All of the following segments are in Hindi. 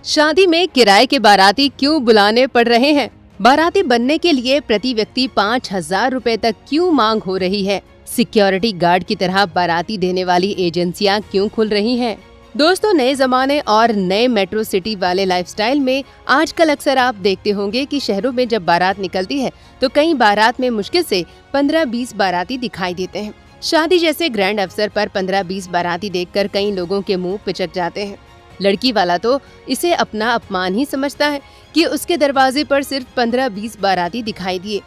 शादी में किराए के बाराती क्यों बुलाने पड़ रहे हैं? बाराती बनने के लिए प्रति व्यक्ति 5,000 रुपए तक क्यों मांग हो रही है? सिक्योरिटी गार्ड की तरह बाराती देने वाली एजेंसियां क्यों खुल रही हैं? दोस्तों, नए जमाने और नए मेट्रो सिटी वाले लाइफस्टाइल में आजकल अक्सर आप देखते होंगे कि शहरों में जब बारात निकलती है तो कई बारात में मुश्किल से 15-20 बाराती दिखाई देते हैं। शादी जैसे ग्रैंड अवसर पर 15-20 बाराती देखकर कई लोगों के मुंह पिचक जाते हैं। लड़की वाला तो इसे अपना अपमान ही समझता है कि उसके दरवाजे पर सिर्फ 15-20 बाराती दिखाई दिए।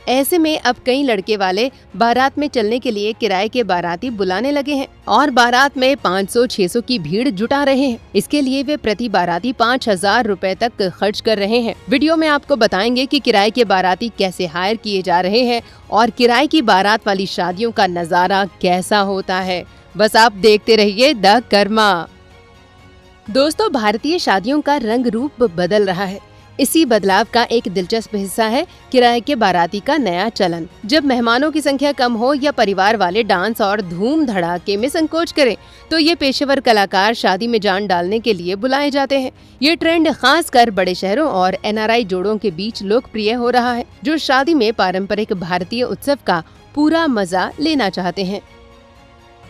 ऐसे में अब कई लड़के वाले बारात में चलने के लिए किराए के बाराती बुलाने लगे हैं और बारात में 500-600 की भीड़ जुटा रहे हैं। इसके लिए वे प्रति बाराती 5,000 रुपए तक खर्च कर रहे हैं। वीडियो में आपको बताएंगे कि किराए के बाराती कैसे हायर किए जा रहे हैं और किराए की बारात वाली शादियों का नजारा कैसा होता है। बस आप देखते रहिए द कर्मा। दोस्तों, भारतीय शादियों का रंग रूप बदल रहा है। इसी बदलाव का एक दिलचस्प हिस्सा है किराए के बाराती का नया चलन। जब मेहमानों की संख्या कम हो या परिवार वाले डांस और धूम धड़ाके में संकोच करें, तो ये पेशेवर कलाकार शादी में जान डालने के लिए बुलाए जाते हैं। ये ट्रेंड खासकर बड़े शहरों और NRI जोड़ों के बीच लोकप्रिय हो रहा है, जो शादी में पारंपरिक भारतीय उत्सव का पूरा मजा लेना चाहते हैं।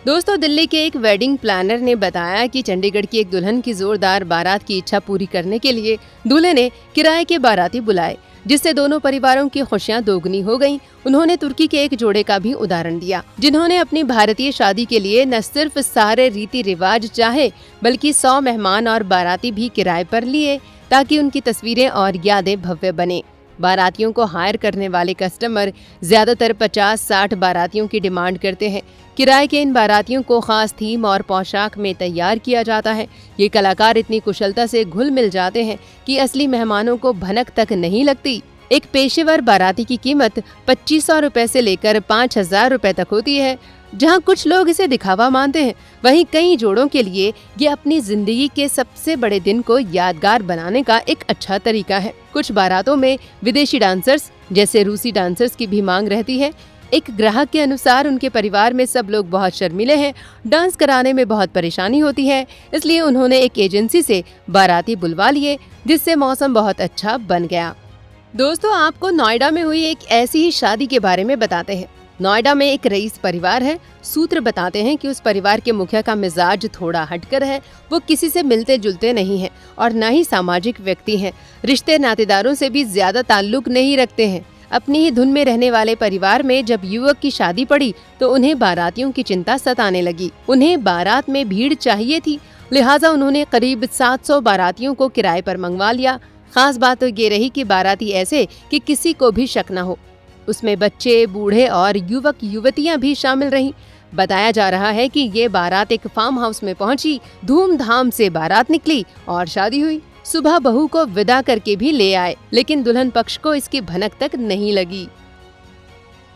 दोस्तों, दिल्ली के एक वेडिंग प्लानर ने बताया कि चंडीगढ़ की एक दुल्हन की जोरदार बारात की इच्छा पूरी करने के लिए दूल्हे ने किराए के बाराती बुलाए, जिससे दोनों परिवारों की खुशियां दोगुनी हो गईं। उन्होंने तुर्की के एक जोड़े का भी उदाहरण दिया, जिन्होंने अपनी भारतीय शादी के लिए न सिर्फ सारे रीति रिवाज चाहे, बल्कि 100 मेहमान और बाराती भी किराए पर लिए, ताकि उनकी तस्वीरें और यादें भव्य बने। बारातियों को हायर करने वाले कस्टमर ज्यादातर 50-60 बारातियों की डिमांड करते हैं। किराए के इन बारातियों को खास थीम और पोशाक में तैयार किया जाता है। ये कलाकार इतनी कुशलता से घुल मिल जाते हैं कि असली मेहमानों को भनक तक नहीं लगती। एक पेशेवर बाराती की कीमत 2,500 रुपए से लेकर 5,000 रुपए तक होती है। जहां कुछ लोग इसे दिखावा मानते हैं, वहीं कई जोड़ों के लिए ये अपनी जिंदगी के सबसे बड़े दिन को यादगार बनाने का एक अच्छा तरीका है। कुछ बारातों में विदेशी डांसर्स जैसे रूसी डांसर्स की भी मांग रहती है। एक ग्राहक के अनुसार उनके परिवार में सब लोग बहुत शर्मीले हैं, डांस कराने में बहुत परेशानी होती है, इसलिए उन्होंने एक एजेंसी से बाराती बुलवा लिए, जिससे मौसम बहुत अच्छा बन गया। दोस्तों, आपको नोएडा में हुई एक ऐसी ही शादी के बारे में बताते हैं। नोएडा में एक रईस परिवार है। सूत्र बताते हैं कि उस परिवार के मुखिया का मिजाज थोड़ा हटकर है। वो किसी से मिलते जुलते नहीं हैं और न ही सामाजिक व्यक्ति हैं। रिश्ते नातेदारों से भी ज्यादा ताल्लुक नहीं रखते हैं। अपनी ही धुन में रहने वाले परिवार में जब युवक की शादी पड़ी तो उन्हें बारातियों की चिंता सताने लगी। उन्हें बारात में भीड़ चाहिए थी, लिहाजा उन्होंने करीब 700 बारातियों को किराए पर मंगवा लिया। खास बात तो ये रही कि बाराती ऐसे कि किसी को भी शक न हो। उसमें बच्चे, बूढ़े और युवक युवतियां भी शामिल रहीं। बताया जा रहा है कि ये बारात एक फार्म हाउस में पहुंची, धूमधाम से बारात निकली और शादी हुई। सुबह बहू को विदा करके भी ले आए, लेकिन दुल्हन पक्ष को इसकी भनक तक नहीं लगी।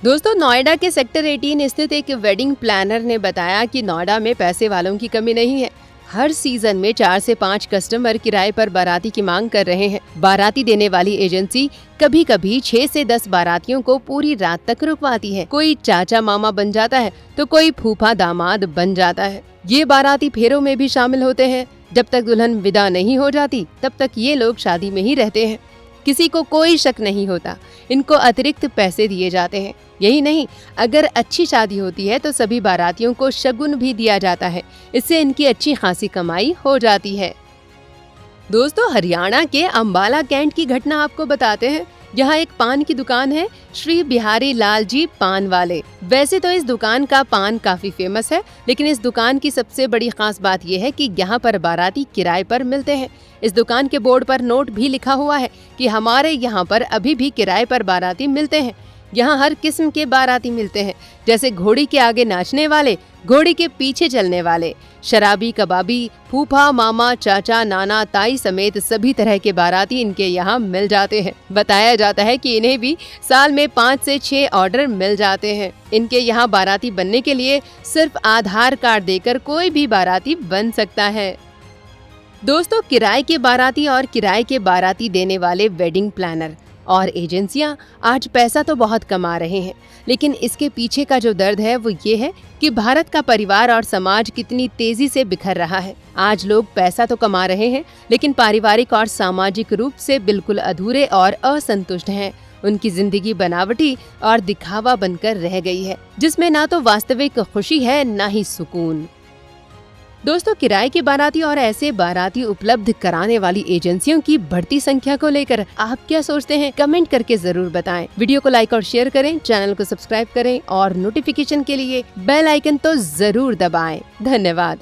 दोस्तों, नोएडा के सेक्टर 18 स्थित एक वेडिंग प्लानर ने बताया कि नोएडा में पैसे वालों की कमी नहीं है। हर सीजन में 4 से 5 कस्टमर किराए पर बाराती की मांग कर रहे हैं। बाराती देने वाली एजेंसी कभी कभी 6 से 10 बारातियों को पूरी रात तक रुकवाती है। कोई चाचा मामा बन जाता है तो कोई फूफा दामाद बन जाता है। ये बाराती फेरों में भी शामिल होते हैं। जब तक दुल्हन विदा नहीं हो जाती, तब तक ये लोग शादी में ही रहते हैं। किसी को कोई शक नहीं होता। इनको अतिरिक्त पैसे दिए जाते हैं। यही नहीं, अगर अच्छी शादी होती है तो सभी बारातियों को शगुन भी दिया जाता है। इससे इनकी अच्छी खासी कमाई हो जाती है। दोस्तों, हरियाणा के अंबाला कैंट की घटना आपको बताते हैं। यहाँ एक पान की दुकान है, श्री बिहारी लाल जी पान वाले। वैसे तो इस दुकान का पान काफी फेमस है, लेकिन इस दुकान की सबसे बड़ी खास बात यह है कि यहाँ पर बाराती किराए पर मिलते हैं। इस दुकान के बोर्ड पर नोट भी लिखा हुआ है कि हमारे यहाँ पर अभी भी किराए पर बाराती मिलते हैं। यहाँ हर किस्म के बाराती मिलते हैं, जैसे घोड़ी के आगे नाचने वाले, घोड़ी के पीछे चलने वाले, शराबी, कबाबी, फूफा, मामा, चाचा, नाना, ताई समेत सभी तरह के बाराती इनके यहाँ मिल जाते हैं। बताया जाता है कि इन्हें भी साल में 5 से 6 ऑर्डर मिल जाते हैं। इनके यहाँ बाराती बनने के लिए सिर्फ आधार कार्ड देकर कोई भी बाराती बन सकता है। दोस्तों, किराए के बाराती और किराए के बाराती देने वाले वेडिंग प्लानर और एजेंसियां आज पैसा तो बहुत कमा रहे हैं, लेकिन इसके पीछे का जो दर्द है वो ये है कि भारत का परिवार और समाज कितनी तेजी से बिखर रहा है। आज लोग पैसा तो कमा रहे हैं, लेकिन पारिवारिक और सामाजिक रूप से बिल्कुल अधूरे और असंतुष्ट हैं। उनकी जिंदगी बनावटी और दिखावा बनकर रह गई है, जिसमें ना तो वास्तविक खुशी है, ना ही सुकून। दोस्तों, किराए के बाराती और ऐसे बाराती उपलब्ध कराने वाली एजेंसियों की बढ़ती संख्या को लेकर आप क्या सोचते हैं? कमेंट करके जरूर बताएं। वीडियो को लाइक और शेयर करें, चैनल को सब्सक्राइब करें और नोटिफिकेशन के लिए बेल आइकन तो जरूर दबाएं। धन्यवाद।